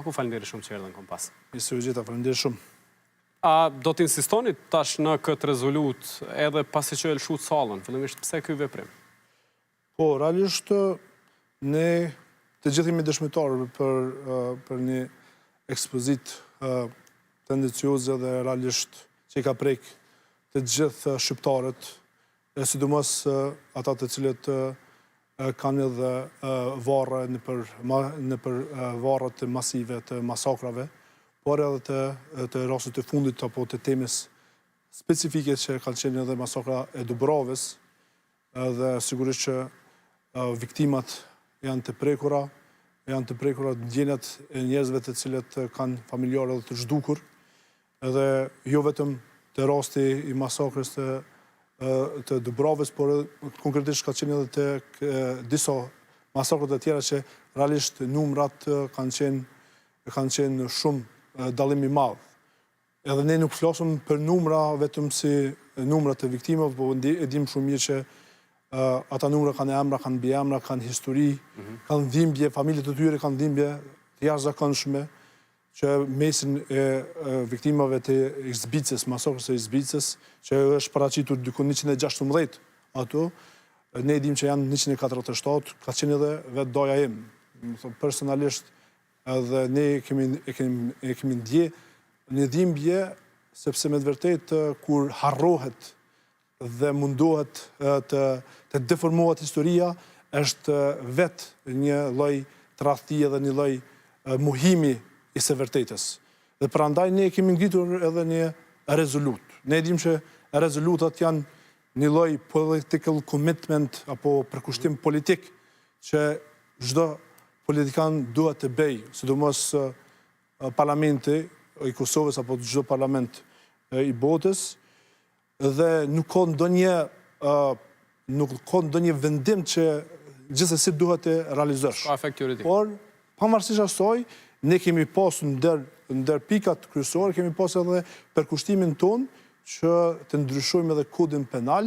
Ku falenderoj shumë që erdhën kompas. Mirë u gjeta, falenderoj shumë. A do të insistoni tash në këtë rezolut edhe pasi që e lëshut sallën, fillimisht pse ky veprim? Po, realisht ne të gjithë jemi dëshmitarë për një ekspozit tendencioze dhe realisht që i ka prek të gjithë shqiptarët, e sidomos ata të cilët kanë edhe varre në për varret masive të masakrave, por edhe të rastet të fundit apo të temës specifike që kanë qenë edhe masakra e Dubrovës, dhe sigurisht që viktimat janë të prekura ndjenjat e njerëzve të cilët kanë familjarë dhe të zhdukur, edhe jo vetëm të rasti i masakrës të Dubrovës, por konkretisht ka qenë edhe të disa masakrët e tjera që realisht numrat kanë qenë shumë dallim i madh. Edhe ne nuk flasim për numra vetëm si numra të viktimave, po e dim shumë mirë që ata numra kanë emra, kanë biemra, kanë histori, kanë dhimbje, familjet e tyre kanë dhimbje të jashtëzakonshme, që mesin e viktimave të Izbicës, masakrës e Izbicës, që është paraqitur diku 116 ato, ne dim që janë 147, ka qenë edhe vetë doja im. Personalisht edhe ne e kemi ndje një dhimbje, sepse me të vërtet kur harrohet dhe mundohet të deformohet historia, është vetë një lloj tradhtie dhe një lloj mohimi i së vërtetës. Dhe prandaj ne kemi ngritur edhe një rezolut. Ne dim që rezolutat janë një lloj political commitment apo përkushtim politik që çdo politikan duhet të bëj, sidomos parlamenti i Kosovës apo çdo parlament i botës, dhe nuk ka ndonjë vendim që gjithsesi duhet të realizosh. Ka efekt juridik. Por pavarësisht asaj, ne kemi pasur ndër pikat kryesore, kemi pasur edhe përkushtimin ton që të ndryshojmë edhe kodin penal,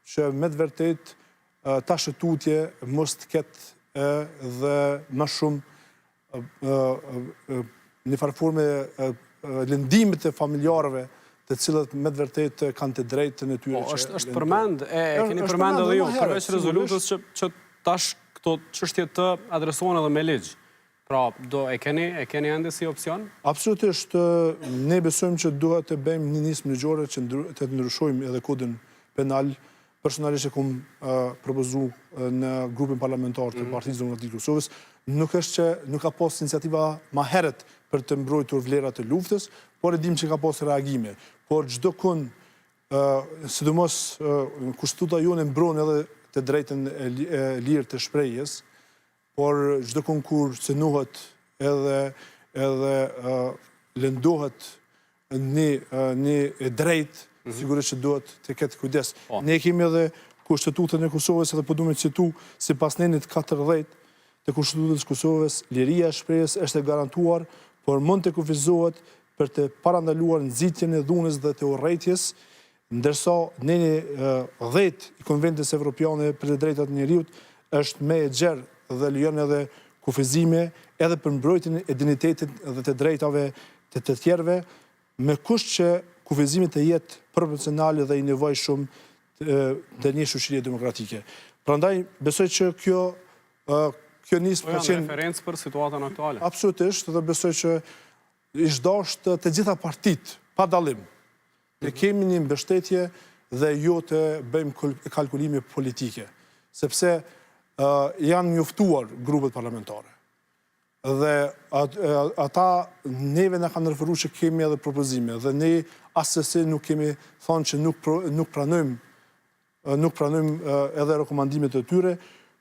që me të vërtet ta shëtutje mos të ketë dhe më shumë një farforme lëndimit të familjarëve të cilët me të vërtet kanë të drejtën e tyre. Është përmend, keni përmend edhe ju, përveç rezolutës që tash këto çështje të adresohen edhe me ligj. Pra, e keni ende si opcion? Absolutisht, ne besojmë që duhet të bëjmë një nismë ligjore që të ndryshojmë edhe kodin penal. Personalisht e kom propozu në grupin parlamentar të Partisë Demokratike të Kosovës. Nuk është që nuk ka pas iniciativa ma heret për të mbrojtur vlerat e luftës, por e dim që ka pas reagime. Por çdo kënd, sidomos Konstituta jone mbron edhe të drejtën e lirë të shprehjes, por çdo kënd kur cënohet edhe lëndohet një e drejtë, sigurisht që duhet të ketë kujdes. Ne kemi edhe Kushtetutën e Kosovës, edhe po du me citu, sipas nenit 14 të Kushtetutës Kosovës, liria e shprehjes është e garantuar, por mund të kufizohet për të parandaluar nxitjen e dhunës dhe të urrëties, ndërsa neni 10 i Konventës Evropiane për të drejtat e njerëzit është më e gjerë dhe lejon edhe kufizime edhe për mbrojtjen e dinjitetit dhe të drejtave të tjerëve, me kusht që kufizimi të jetë proporcionale dhe i nevojshëm të një shoqërie demokratike. Prandaj besoj që kjo nismë ka qenë referencë për situatën aktuale. Absolutisht, dhe besoj që është dashur të gjitha partitë pa dallim. Ne kemi një mbështetje dhe jo të bëjmë kalkulime politike, sepse janë njoftuar grupet parlamentare. Dhe ata neve na kanë referuar që kemi edhe propozime, dhe ne asesi nuk kemi thonë që nuk pranojmë edhe rekomandimet e tyre,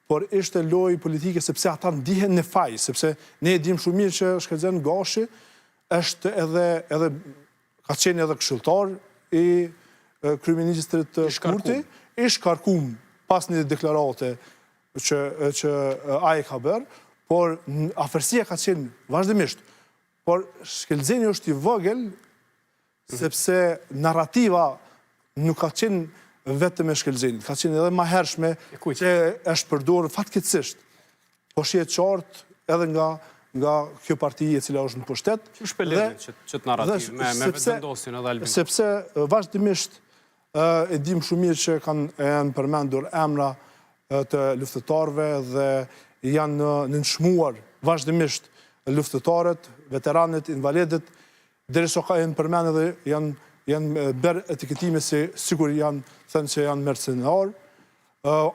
por ishte lojë politike sepse ata ndihen në faj, sepse ne e dim shumë mirë që Shkëlqen Gashi është edhe ka qenë edhe këshilltar i kryeministrit Kurti, i shkarkum pas një deklarate që ai ka bërë, por afërsia ka qenë vazhdimisht. Por Shkelzeni është i vogël, sepse narrativa nuk ka qenë vetëm e Shkelzenit, ka qenë edhe ma hershme që është përdorur fatkeqësisht, po shihet qartë edhe nga nga kjo parti e cila është në pushtet. Që shpelevit që të narrativ me vetëvendosjen edhe Albin? Sepse vazhdimisht e dim shumë mirë që janë përmendur emra të luftëtarëve dhe janë nënshmuar vazhdimisht luftëtarët, veteranët, invalidët, derisa ka janë përmendur dhe janë bërë etiketime se sigur janë thënë që janë mercenarë,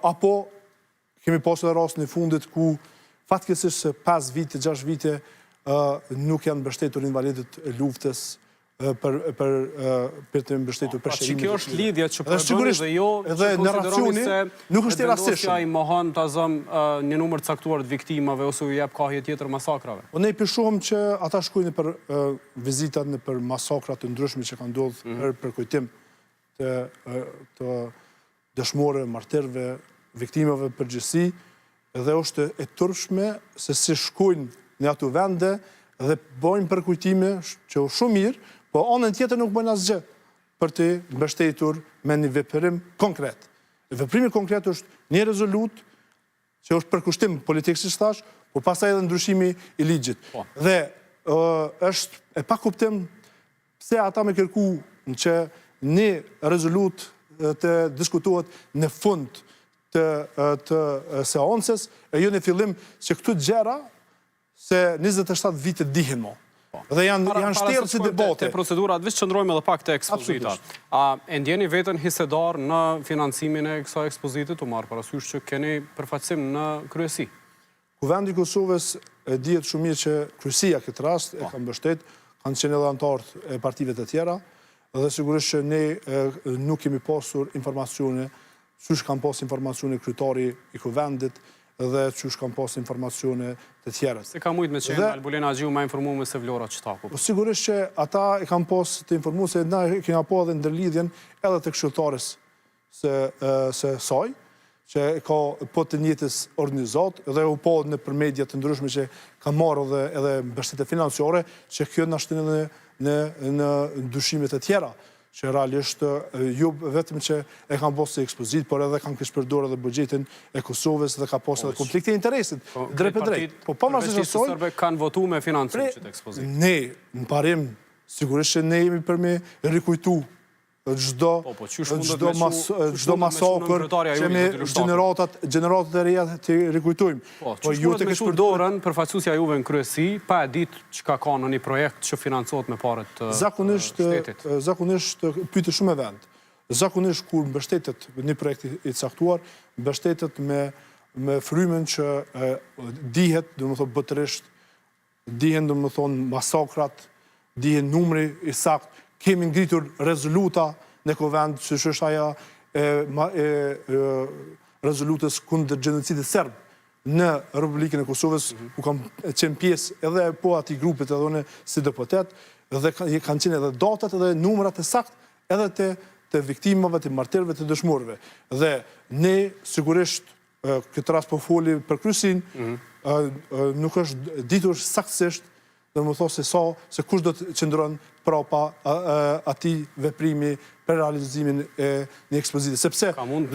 apo kemi pasur rastin e fundit ku fatkeqësisht se 5 vite, 6 vite nuk janë mbështetur invalidët e luftës për të mbështetur përshërimin. Kjo është lidhja që përbëni dhe jo që konsideroni se vendosja i mohon të azëm një numër caktuar të viktimave ose u jep kahje tjetër masakrave? Ne i pishohem që ata shkojnë për vizitat në për masakrat të ndryshme që kanë ndodhur për kujtim të dëshmorëve, martirëve, viktimave përgjithësi, dhe është e turpshme se si shkojnë në ato vende dhe bojnë përkujtime që është shumë mirë, po anën tjetër nuk bëjnë asgjë për të mbështetur me një veprim konkret. Veprimi konkret është një rezolut që është përkushtim politik si thash, por pastaj edhe ndryshimi i ligjit. Dhe është e pa kuptim pse ata më kërku që një rezolut të diskutohet në fund të seancës, e jo në fillim që këtu gjëra se 27 vite dihen mo. Dhe janë shterë si debate. Te procedurat, vish qëndrojmë edhe pak të ekspozitat. A e ndjeni vetën hisedar në financimin e kësa ekspozitit, u marë parasysh që keni përfaqësim në kryesi? Kuvendi i Kosovës e dihet shumë mirë që kryesia këtë rast e ka mbështet, kanë qenë edhe anëtarë e partive të tjera, dhe sigurisht që ne nuk kemi pasur informacione, qysh kanë pas informacione kryetari i kuvendit, dhe qysh kanë pas informacione të tjera. Se ka mujtë me qenë Albulena Agjiu ma informume se vlorat qëtaku? Sigurisht që ata e kanë pas të informu se na kena po edhe ndërlidhjen edhe të këshilltares se saj, që ka po të njëtës organizat, dhe u po në për media të ndryshme që ka marrë edhe mbështetje financiare, që kjo në ashtin edhe në ndryshimet e tjera, që realisht ju vetëm që e kanë posë ekspozit, por edhe kanë këshpërdor edhe budgetin e Kosovës dhe ka posë edhe konflikte interesit, drejt për drejt. Po pa marrë përveç të sërbe kanë votu me financim që të ekspozit? Ne, në parim, sigurisht që ne jemi për me rikujtu gjdo masakër që me gjeneratat e reja të rikujtujmë. Që shmurët me shpërdorën përfaqësusja juve në kryesi, pa e ditë që ka ka në një projekt që financot me paret shtetit? Zakonisht pyte shumë e vend. Zakonisht kur mbështetet një projekt i caktuar, mbështetet me frymen që dihet, dhe më thonë bëtërisht, dihen dhe më thonë masakrat, dihen numri i sakt, kemi ngritur rezoluta në kuvend që është aja rezolutës kundër gjenocidit serb në Republikën e Kosovës, ku kam qenë pjesë edhe po ati grupit edhe në si deputet, dhe kanë qenë edhe datat edhe numrat e sakt edhe të viktimave, të martirëve, të dëshmorëve. Dhe ne, sigurisht, këtë rast po foli për kryesin, nuk është ditur saktësisht dhe më thosë se kush do të qëndron prapa ati veprimi për realizimin e një ekspozite. Sepse kanë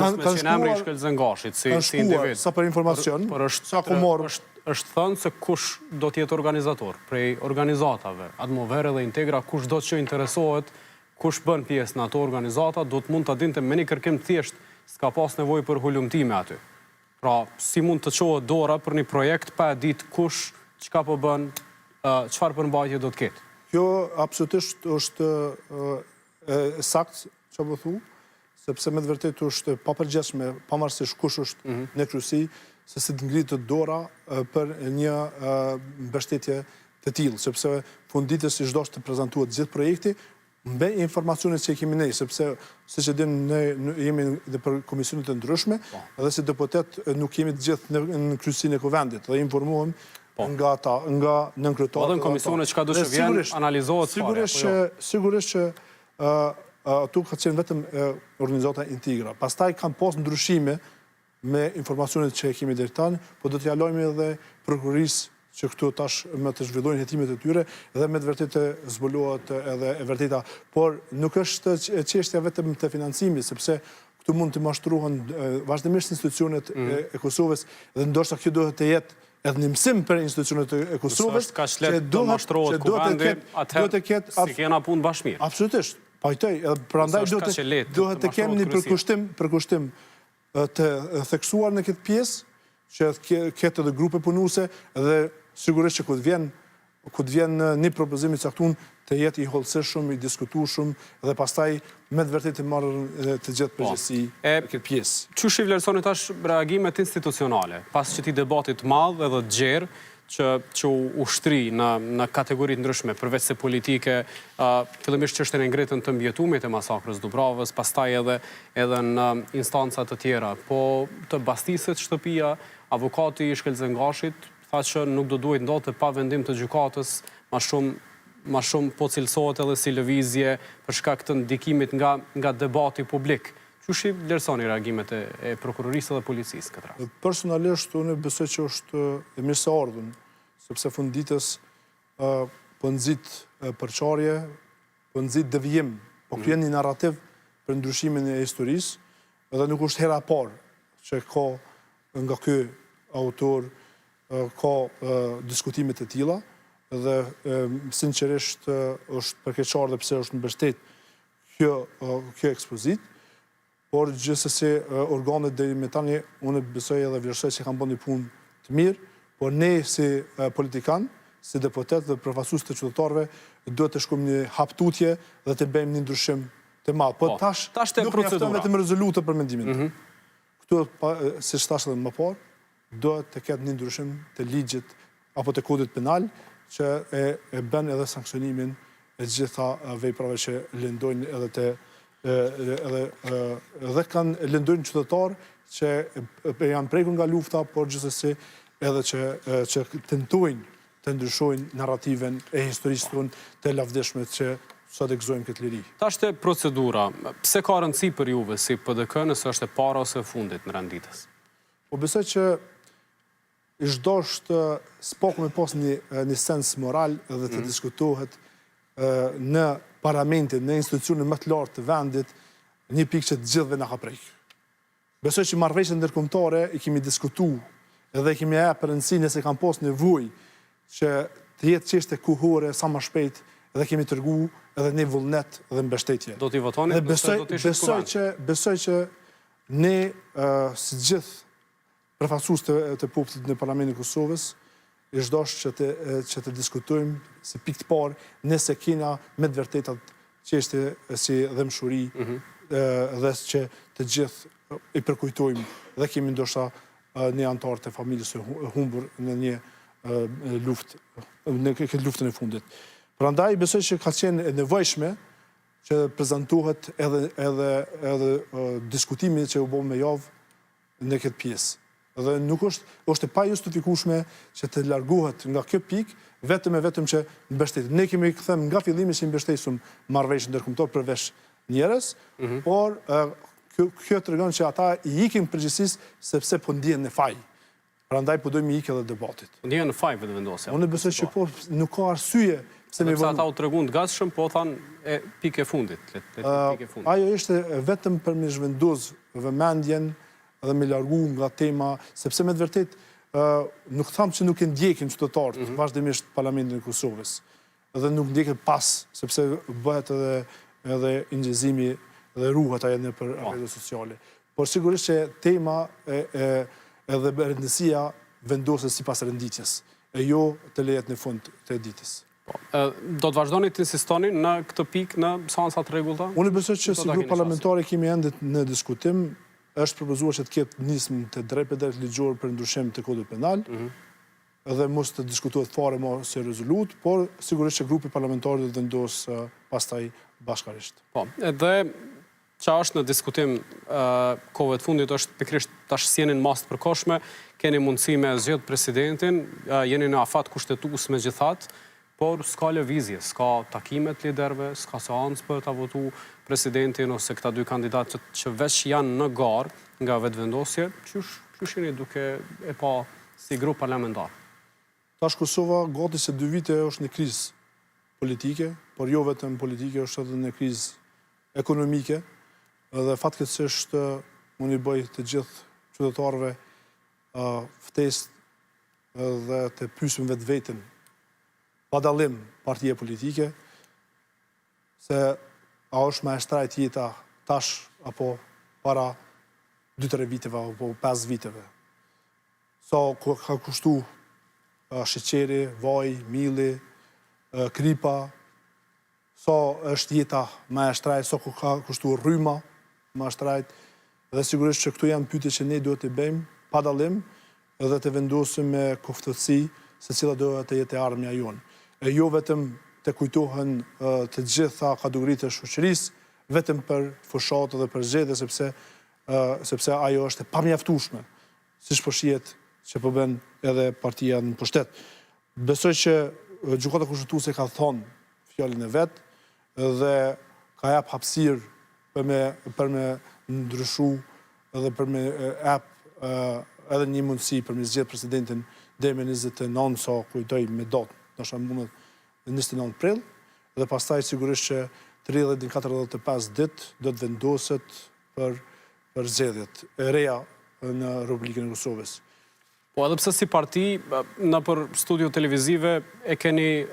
shkuar, sa për informacion, sa ku morë. është thënë se kush do t'jetë organizator, prej organizatave, Atmover dhe Integra, kush do që interesohet, kush bën pjesë në ato organizata, do të mund të dinte me një kërkim thjesht, s'ka pas nevoj për hullumtime aty. Pra, si mund të qohë dora për një projekt, pa e ditë kush, qka po bën, qëfar përmbajtje do të ketë? Kjo absolutisht është sakt, që po thu, sepse me të vërtet është papërgjeshme, pamarësisht kush është në kryesi, se si të ngritë dora për një mbështetje të tillë, sepse funditës i çdo të prezentuat gjithë projekti, me informacionet që i kemi ne, sepse, se që din, ne jemi dhe për komisionet të ndryshme, edhe si deputet nuk kemi të gjithë në kryesinë e kuvendit, dhe informuhem nga ata, nga nënkryetarët. Edhe në komisionet që ka dushë vjen, analizohet fare. Sigurisht që atu ka qenë vetëm organizata Integra. Pastaj kanë pas ndryshime me informacionet që kemi deri tani, po do t'ja lajmë edhe prokurisë që këtu tash me të zhvillojnë hetimet e tyre dhe me të vërtetë zbulohet edhe e vërteta. Por nuk është çështja vetëm të financimit, sepse këtu mund të mashtruhen vazhdimisht institucionet e Kosovës dhe ndoshta kjo duhet të jetë edhe një mësim për institucionet e Kosovës, Nëse është kaq lehtë të mashtrohet kuvendi, atëherë si kena punë bashkë mirë. Absolutisht. Pajtoj, edhe prandaj duhet të kemi një përkushtim të theksuar në këtë pjesë, që ketë edhe grupe punuese dhe sigurisht që kur të vjen një propozim i caktuar të jetë i hollësishëm, i diskutueshëm dhe pastaj me të vërtetë të marrë të gjithë përgjegjësi këtë pjesë. Çu i vlerësoni tash reagimet institucionale, pas këtij debati të madh edhe të gjerë që u shtri në kategori të ndryshme, përveç se politike, fillimisht çështën e ngritën të mbjetumit e masakrës Dubravës, pastaj edhe në instanca të tjera, po të bastiset shtëpia, avokati i Shkelzengashit tha që nuk do duhet ndodhte pa vendim të gjykatës, ma shumë po cilësohet edhe si lëvizje për shkak të ndikimit nga debati publik. Çu i vlerësoni reagimet e prokurorisë dhe policisë këtë rast? Personalisht, unë besoj që është e mirë se ardhën, sepse funditës po nxit përçarje, po nxit devijim, po krijon një narrativ për ndryshimin e historisë, edhe nuk është hera e parë që ka nga ky autor ka diskutime të tilla, dhe sinqerisht është përkeqësar dhe pse është mbështet kjo ekspozit. Por gjithsesi organet deri me tani unë besoj edhe vlerësoj se kanë bërë një punë të mirë, por ne si politikan, si deputet dhe përfaqësues të qytetarëve duhet të shkojmë një haptutje dhe të bëjmë një ndryshim të madh. Po tash nuk mjafton vetëm rezoluta për mendimin. Këtu si thash edhe më parë, duhet të ketë një ndryshim të ligjit apo të kodit penal që e bën edhe sanksionimin e gjitha veprave që lëndojnë edhe edhe kanë lëndojnë qytetarë që janë prekur nga lufta, por gjithsesi edhe që tentojnë të ndryshojnë narrativen e historisë tonë të lavdishme që sot e gëzojmë këtë liri. Tash te procedura, pse ka rëndësi për juve si PDK nëse është e para ose e fundit në renditës? Po besoj që i çdo s'po me pas një sens moral dhe të diskutohet në parlamentin, në institucionin më të lartë të vendit, një pikë që të gjithëve na ka prejkë. Besoj që marrëveshjet ndërkombëtare i kemi diskutuar edhe i kemi jepur rëndësi nëse kanë pas nevojë që të jetë çështje kohore sa më shpejt dhe kemi treguar edhe një vullnet dhe mbështetje. Do t'i votoni? Besoj që ne si gjithë përfaqësues të popullit në Parlamentin e Kosovës i çdosh që të diskutojmë si pikë të parë nëse kena me të vërtetat çështje si dëmshuri dhe që të gjithë i përkujtojmë dhe kemi ndoshta një antar të familjes së humbur në një luftë, në këtë luftën e fundit. Prandaj besoj që ka qenë e nevojshme që prezantohet edhe diskutimi që u bë me javë në këtë pjesë. Dhe nuk është pa justifikueshme që të largohet nga kjo pikë vetëm që mbështet. Ne kemi them nga fillimi që mbështesëm marrëveshje ndërkombëtare përveç njerëz, por kjo tregon që ata i ikin përgjegjësisë sepse po ndihen në faj. Prandaj po dojmë ikë edhe debatit. Ndihen në faj vetëvendosja. Unë besoj që po nuk ka arsye pse ne ata u treguan të gatshëm, po thanë pikë e fundit, pikë e fundit. Ajo ishte vetëm për me zhvendos vëmendjen dhe me largu nga tema, sepse me të vërtet nuk thamë që nuk e ndjekin qytetarët vazhdimisht Parlamentin e Kosovës, dhe nuk ndjekin pas, sepse bëhet edhe ingjezimi dhe ruhet ajo nëpër rrjetet sociale. Por sigurisht që tema edhe rëndësia vendoset sipas renditjes, e jo të lejet në fund të ditës. Do të vazhdoni të insistoni në këtë pikë në seancat rregullta? Unë besoj që si grup parlamentare kemi ende në diskutim, është propozuar që të ketë nismë të drejtë ligjor për ndryshim të kodit penal, edhe mos të diskutohet fare më se rezolut, por sigurisht që grupi parlamentar do të vendos pastaj bashkarisht. Po, edhe që është në diskutim kohëve të fundit është pikërisht tash sjenin mas të përkohshme, keni mundësi me zgjedh presidentin, jeni në afat kushtetues megjithatë, por s'ka lëvizje, s'ka takime të liderëve, s'ka seancë për ta votu presidentin ose këta dy kandidatë që veç janë në garë nga vetëvendosje, qysh jeni duke e pa si grup parlamentar? Tash Kosova gati se 2 vite është në krizë politike, por jo vetëm politike, është edhe në krizë ekonomike, dhe fatkeqësisht unë i bëj të gjithë qytetarëve ftesë dhe të pyesim vetë vetën pa dallim partije politike, se a është më e shtrajt jeta tash apo para 2-3 viteve apo 5 viteve. Sa ka kushtu sheqeri, vaj, milli, kripa, sa është jeta më e shtrajt, sa ka kushtu rryma më e shtrajt, dhe sigurisht që këtu janë pyetje që ne duhet të bëjmë pa dallim dhe të vendosim me koftësi se cila duhet të jetë armja jonë. E jo vetëm të kujtohen të gjitha kategoritë e shoqërisë, vetëm për fushatë dhe për zgjedhje, sepse ajo është e pamjaftueshme, siç po shihet që po bën edhe partia në pushtet. Besoj që gjykata kushtetuese ka thonë fjalën e vet dhe ka jap hapësirë për me ndryshu edhe për me jap edhe një mundësi për me zgjedh presidentin deri me 29, sa kujtoj me datë, ndoshta mundet 29 prill, dhe pastaj sigurisht që 30-45 ditë do të vendoset për zgjedhjet e reja në Republikën e Kosovës. Po edhe pse si parti, në për studio televizive e keni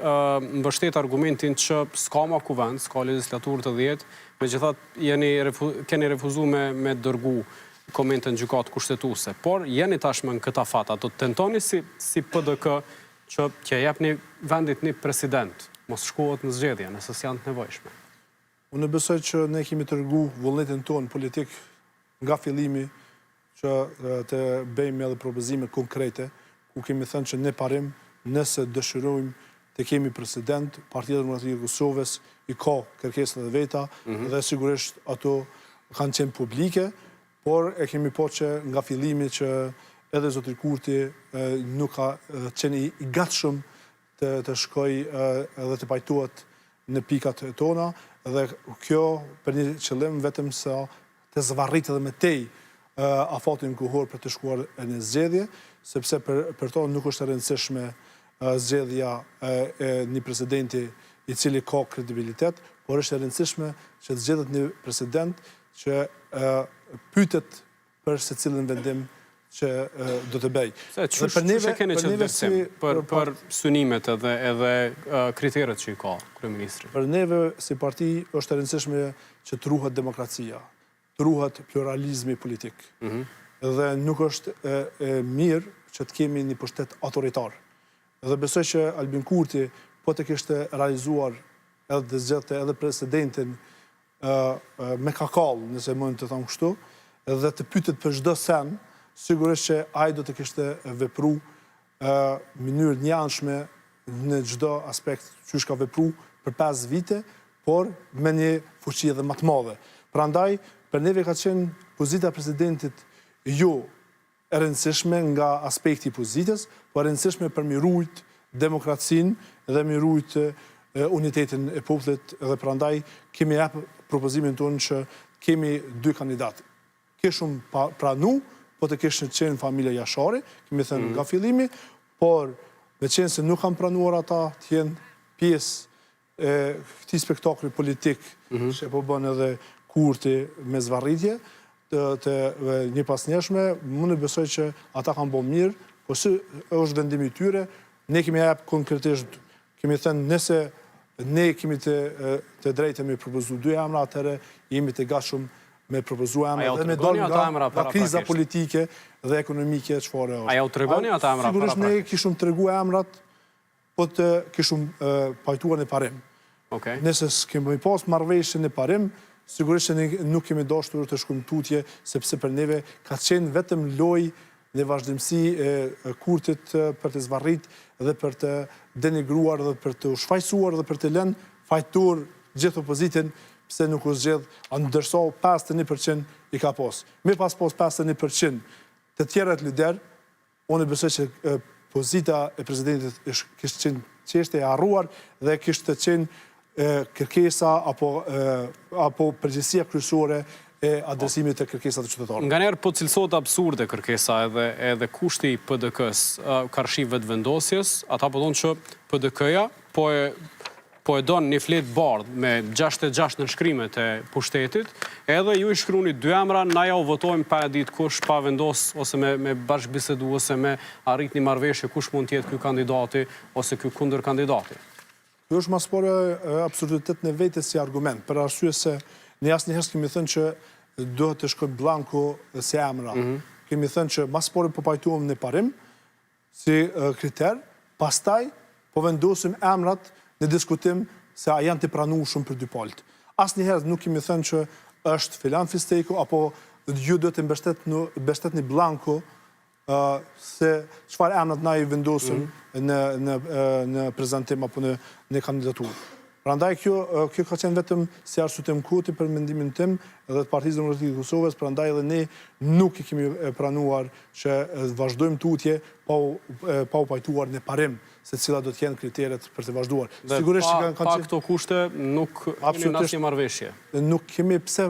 mbështet argumentin që s'ka ma kuvend, s'ka legislaturë të 10, megjithatë keni refuzuar me dërgu komentën gjykatë kushtetuese, por jeni tashmë në këta fata, do të tentoni si PDK që jepni vendit një president, mos shkohet në zgjedhje, nëse s'janë të nevojshme. Unë besoj që ne kemi tregu vullnetin tonë politik nga fillimi që të bëjmë edhe propozime konkrete, ku kemi thënë që ne parim, nëse dëshirojmë të kemi president, Partia Demokratike e Kosovës i ka kërkesat e veta, dhe sigurisht ato kanë qenë publike, por e kemi po që nga fillimi që edhe zotri Kurti nuk ka qenë i gatshëm të shkoj edhe të pajtohet në pikat tona, dhe kjo për një qëllim vetëm sa të zvarrit edhe me tej afatin kohor për të shkuar në zgjedhje, sepse për to nuk është e rëndësishme zgjedhja e një presidenti i cili ka kredibilitet, por është e rëndësishme që të zgjedhet një president që pyetet për secilin vendim që do të bëj. Ç'e keni që ndërsim për synimet edhe kriteret që i ka kryeministri? Për neve si parti është e rëndësishme që të ruhet demokracia, të ruhet pluralizmi politik. Dhe nuk është mirë që të kemi një pushtet autoritar. Dhe besoj që Albin Kurti po të kishte realizuar edhe të zgjedhte edhe presidentin me kakall, nëse mund të them kështu, dhe të pyetet për çdo sen, sigurisht që ai do të kishte vepru mënyrë të njëanshme në çdo aspekt që ka vepru për 5 vite, por me një fuqi edhe më të madhe. Prandaj, për neve ka qenë pozita e presidentit jo e rëndësishme nga aspekti i pozitës, por e rëndësishme për mi rujt demokracinë dhe mi rujt unitetin e popullit, dhe prandaj kemi jap propozimin tonë që kemi 2 kandidatë. Kishum pranu, po të kishën qenë familja Jashari, kemi thënë nga fillimi, por me qenë se nuk kam pranuar ata të jenë pjesë e këtij spektakli politik që po bën edhe Kurti me zvarritje të një pasnjeshme, unë besoj që ata kanë bërë mirë, po si është vendimi i tyre, ne kemi jap konkretisht, kemi thënë nëse ne kemi të drejtë me propozu 2 emra, atëherë jemi të gatshëm me propozu emra dhe me dalë nga kriza politike dhe ekonomike çfarë është. A ja u tregoni ata emra para prakisht? Sigurisht ne kishum tregu emrat, po të kishum pajtuar në parim. Nëse s'kemi pas marrëveshje në parim, sigurisht që nuk kemi dashur të shkojmë tutje, sepse për neve ka qenë vetëm lojë në vazhdimsi e Kurtit për të zvarrit dhe për të denigruar dhe për të shfaqsuar dhe për të lënë fajtor gjithë opozitin, pse nuk u zgjedh, ndërsa 51% i ka pas. Me pas 51% të tjerët lider, unë besoj që pozita e presidentit kishte qenë çështje e harruar dhe kishte qenë kërkesa apo përgjegjësia kryesore e adresimit të kërkesat të qytetarëve. Nganjëherë po cilësohet absurde kërkesa edhe kushti i PDK-s, karshi vetëvendosjes, ata po thonë që PDK-ja po po e donë një fletë bardhë me 66 nënshkrimet e pushtetit, edhe ju i shkruni 2 emra, na ja u votojmë pa e ditë kush, pa vendos, ose me bashkëbisedu, ose me arrit një marrëveshje kush mund tjetë ky kandidati, ose ky kundër kandidati. Kjo është maspore absurditet në vete si argument, për arsye se në asnjëherë kemi thënë që duhet të shkojë blanko si emra. Kemi thënë që maspore po pajtuam në parim, si kriter, pastaj po vendosim emrat në diskutim se a janë të pranueshëm për dy palët. Asnjëherë nuk kemi thënë që është filan Fisteko, apo ju duhet të mbështetni blanko se çfarë emrat na i vendosim në prezantim apo në kandidaturë. Prandaj kjo ka qenë vetëm si arsyetim kuti për mendimin tim edhe të Partisë Demokratike të Kosovës, prandaj edhe ne nuk i kemi pranuar që vazhdojmë tutje pa u pajtuar në parim se cilat do të jenë kriteret për të vazhduar. Sigurisht që pa këto kushte nuk kemi asnjë marrëveshje. Nuk kemi pse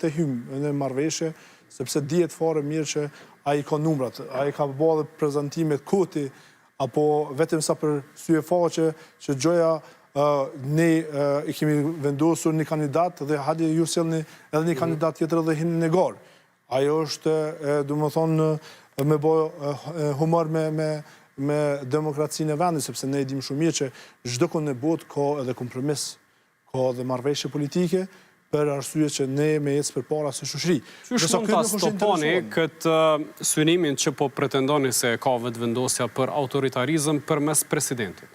të hyjmë në marrëveshje, sepse dihet fare mirë që ai ka numrat, ai ka bërë prezantime kuti apo vetëm sa për sy e faqe që gjoja ne i kemi vendosur një kandidat dhe hadi ju sjellni edhe një kandidat tjetër dhe hini në garë. Ajo është, domethënë, me bëj humor me demokracinë e vendit, sepse ne e dim shumë mirë që çdo kënd në botë ka edhe kompromis, ka edhe marrëveshje politike, për arsye që ne me ecë përpara si shoqëri. Qysh mund ta stoponi këtë synimin që po pretendoni se ka vetëvendosja për autoritarizëm përmes presidentit?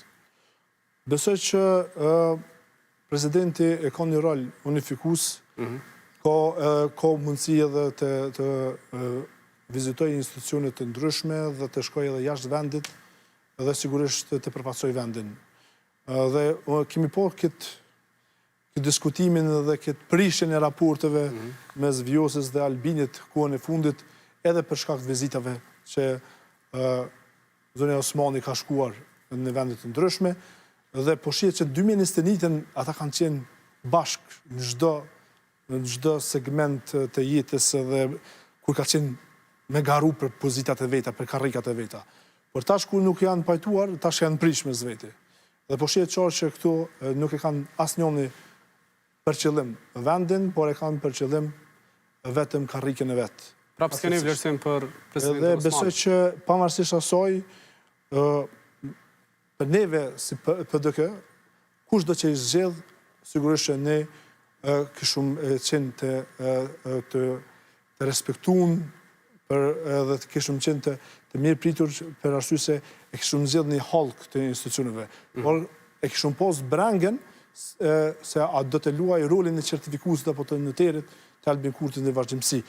Besoj që presidenti e ka një rol unifikues, ka mundësi edhe të vizitojë institucione të ndryshme dhe të shkojë edhe jashtë vendit dhe sigurisht të përfaqësojë vendin. Dhe kemi po këtë diskutimin dhe këtë prishjen e raporteve mes Vjosës dhe Albinit kohën e fundit, edhe për shkak të vizitave që Zonja Osmani ka shkuar në vendet të ndryshme, dhe po shihet që 2021-ën ata kanë qenë bashkë në çdo segment të jetës dhe kur ka qenë me garu për pozitat e veta, për karrikat e veta. Por tash kur nuk janë pajtuar, tash janë prish mes vete. Dhe po shihet qartë që këtu nuk e kanë asnjëni për qëllim vendin, por e kanë për qëllim vetëm karrikën e vet. Prapë s'keni vlerësim për presidentin Osmani. Dhe besoj që pavarësisht asaj, për neve si PDK, kush do që i zgjedh, sigurisht që ne kishum qenë të respektuar dhe të kishum qenë të mirë pritur për arsye se e kishum zgjedh një halk të institucioneve. Por e kishum pos brangen se a do të luaj rolin e certifikuesit apo të noterit të Albin Kurtit në vazhdimsi.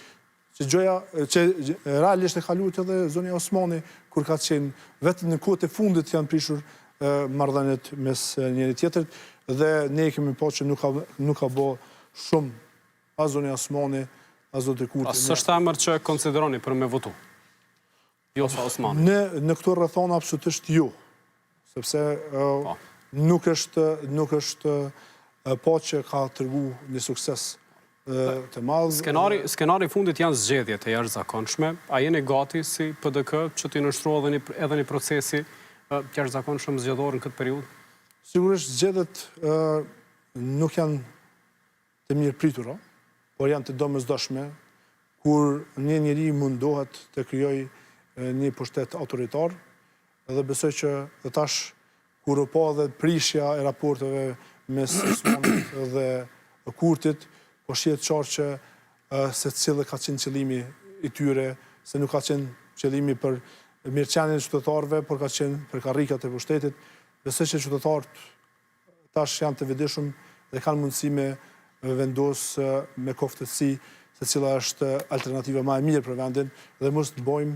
Që realisht e ka luajtur edhe Zonja Osmani, kur ka qenë vetëm në kohët e fundit janë prishur marrëdhëniet mes njëri tjetrit, dhe ne kemi pa që nuk ka bë shumë as Zonja Osmani, as Zoti Kurti. A s'është emër që konsideroni për me votu? Vjosa Osmani. Në këto rrethona absolutisht jo, sepse nuk është pa që ka tregu një sukses të madh. Skenari fundit janë zgjedhjet e jashtëzakonshme. A jeni gati si PDK që të nështruo edhe një procesi jashtëzakonshëm zgjedhor në këtë periudhë? Sigurisht zgjedhjet nuk janë të mirë pritura, por janë të domosdoshme kur një njeri mundohet të krijojë një pushtet autoritar, dhe besoj që tash kur u pa dhe prishja e raporteve mes Osmanit dhe Kurtit, po shihet qartë që secili ka qenë qëllimi i tyre, se nuk ka qenë qëllimi për mirëqenien e qytetarëve, por ka qenë për karrikat e pushtetit. Besoj që qytetarët tash janë të vëdishëm dhe kanë mundësi me vendos me koftësi se cila është alternativa më e mirë për vendin, dhe mos të bëjmë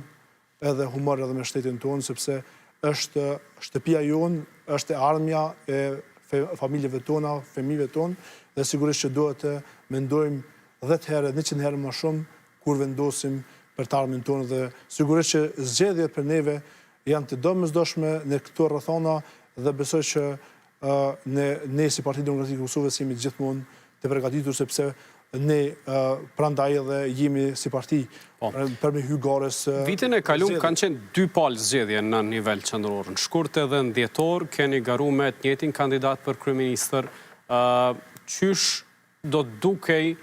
edhe humor edhe me shtetin tonë, sepse është shtëpia jonë, është ardhmja e familjeve tona, fëmijëve tonë, dhe sigurisht që duhet të mendojmë 10 herë, 100 herë më shumë kur vendosim për të ardhmen tonë, dhe sigurisht që zgjedhjet për neve janë të domosdoshme në këto rrethona, dhe besoj që ne si Partia Demokratike e Kosovës jemi gjithmonë të përgatitur, sepse ne prandaj edhe jemi si parti për me hy gares. Vitin e kalum kanë qenë 2 palë zgjedhje në nivel qendror. Në shkurt edhe në dhjetor keni garu me të njëjtin kandidat për kryeministër. Qysh do të dukej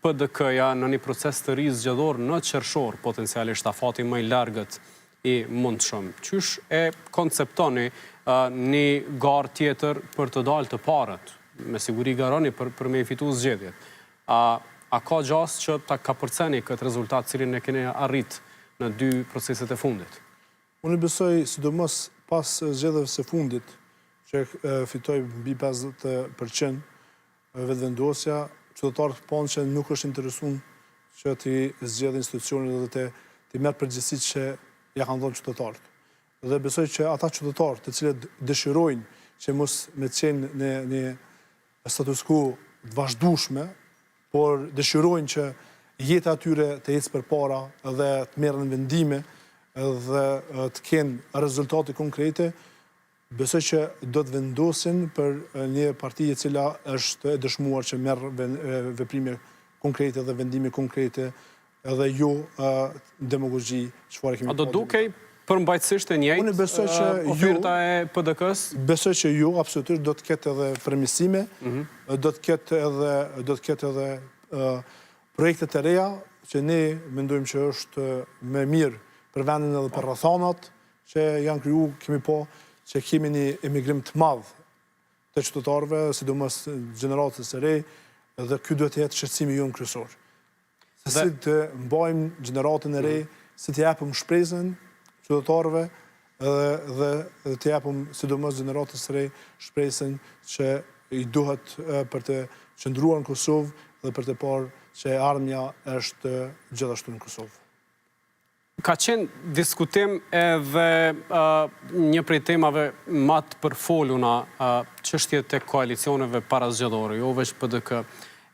PDK-ja në një proces të ri zgjedhor në qershor, potencialisht afati më i largët i mundshëm. Qysh e konceptoni një garë tjetër për të dalë të parët? Me siguri garoni për me i fitu zgjedhjet. A ka gjas që ta ka përceni këtë rezultat cilin e keni arrit në 2 proceset e fundit? Unë besoj, sidomos pas zgjedhjeve së fundit, që fitoj mbi 50% vetëvendosja, qytetarët ponë që nuk është interesuar që t'i zgjedhë institucionet dhe t'i merë përgjegjësitë që ja kanë dhënë qytetarët. Dhe besoj që ata qytetarë të cilët dëshirojnë që mos me qenë në status quo të vazhdueshme, por dëshirojnë që jeta atyre të ecë përpara dhe të merren vendime dhe të kenë rezultate konkrete, besoj që do të vendosin për një parti e cila është e dëshmuar që merr veprime konkrete dhe vendime konkrete edhe jo demagogji çfarë kemi. A do dukej përmbajtësisht e njëjtë oferta e PDK-s? Besoj që jo, absolutisht do të ketë edhe premisime, do të ketë edhe projekte të reja që ne mendojmë që është më mirë për vendin edhe për rrethonat që janë kriju, kemi po që kemi një emigrim të madh të qytetarëve, sidomos gjeneratës së re, dhe ky duhet të jetë shqetësimi jonë kryesor. Se si të mbajmë gjeneratën e re, si të japim shpresën qytetarëve dhe të japim sidomos gjeneratës së re shpresën që i duhet për të qëndruar në Kosovë dhe për të parë që ardhmja është gjithashtu në Kosovë. Ka qenë diskutim edhe një prej temave më të përfoluna çështjet e koalicioneve parazgjedhore, jo vetëm PDK,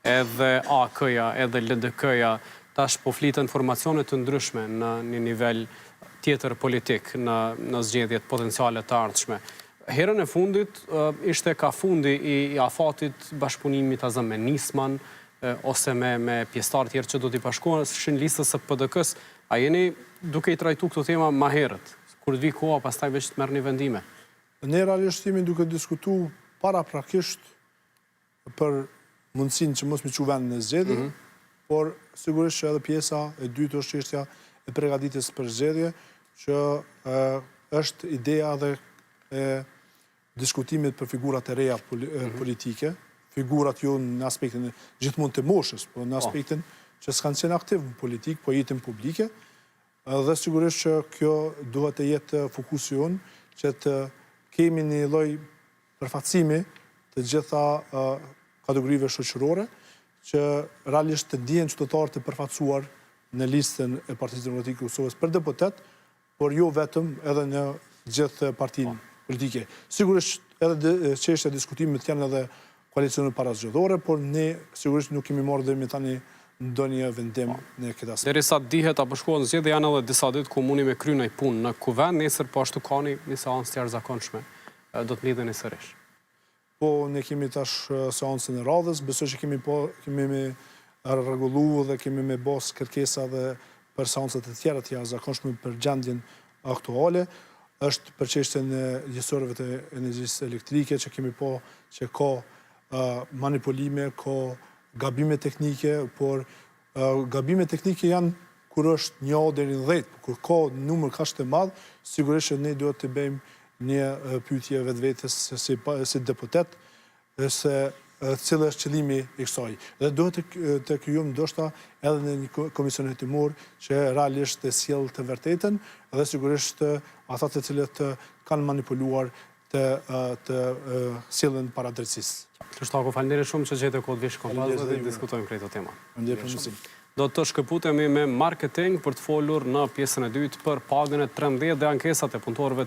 edhe AK-ja, edhe LDK-ja, tash po flitet informacione të ndryshme në një nivel tjetër politik në zgjedhjet potenciale të ardhshme. Herën e fundit ishte ka fundi i afatit bashkëpunimit azë me Nisman ose me pjesëtar tjerë që do t'i bashkoheshin listës së PDK-s. A jeni duke i trajtu këto tema ma herët, kur të vi koha pastaj veç të merr një vendime? Ne realisht jemi duke diskutu paraprakisht për mundësinë që mos me çu vendin e zgjedhje, por sigurisht që edhe pjesa e dytë është çështja e përgatitjes për zgjedhje, që është ideja dhe e diskutimit për figurat e reja politike, figurat jo në aspektin gjithmonë të moshës, por në aspektin që s'kanë qenë aktiv në politikë, po jetën publike, dhe sigurisht që kjo duhet të jetë fokusi jonë, që të kemi një lloj përfaqësimi të gjitha kategorive shoqërore, që realisht të ndihen qytetarë të përfaqësuar në listën e Partisë Demokratike të Kosovës për deputet, por jo vetëm edhe në gjithë partinë politike. Sigurisht edhe çështja e diskutimit janë edhe koalicione parazgjedhore, por ne sigurisht nuk kemi marrë deri tani ndonjë vendim në këtë aspekt. Derisa dihet apo shkohen zgjedhje janë edhe disa ditë ku mundi me kry një punë në kuvend, nesër po ashtu kanë një seancë të jashtëzakonshme. Do të lidheni sërish. Po ne kemi tash seancën e radhës, besoj që kemi me rregullu dhe kemi me bos kërkesa dhe për seancat e tjera të jashtëzakonshme për gjendjen aktuale. Është për çështjen e gjesorëve të energjisë elektrike që kemi po që ka manipulime, ka gabime teknike, por gabime teknike janë kur është 1 deri në 10, kur ka numër kaq të madh, sigurisht që ne duhet të bëjmë një pyetje vetvetes si deputet se cili është qëllimi i kësaj. Dhe duhet të krijojmë ndoshta edhe në një komision hetimor që realisht të sjell të vërtetën dhe sigurisht ata të cilët kanë manipuluar të sjellen para drejtësisë. Krishtaku, faleminderit shumë që gjete kohë të vish kompazë dhe diskutojmë këtë tema. Do të shkëputemi me marketing për të folur në pjesën e dytë për pagën e 13 dhe ankesat e punëtorëve të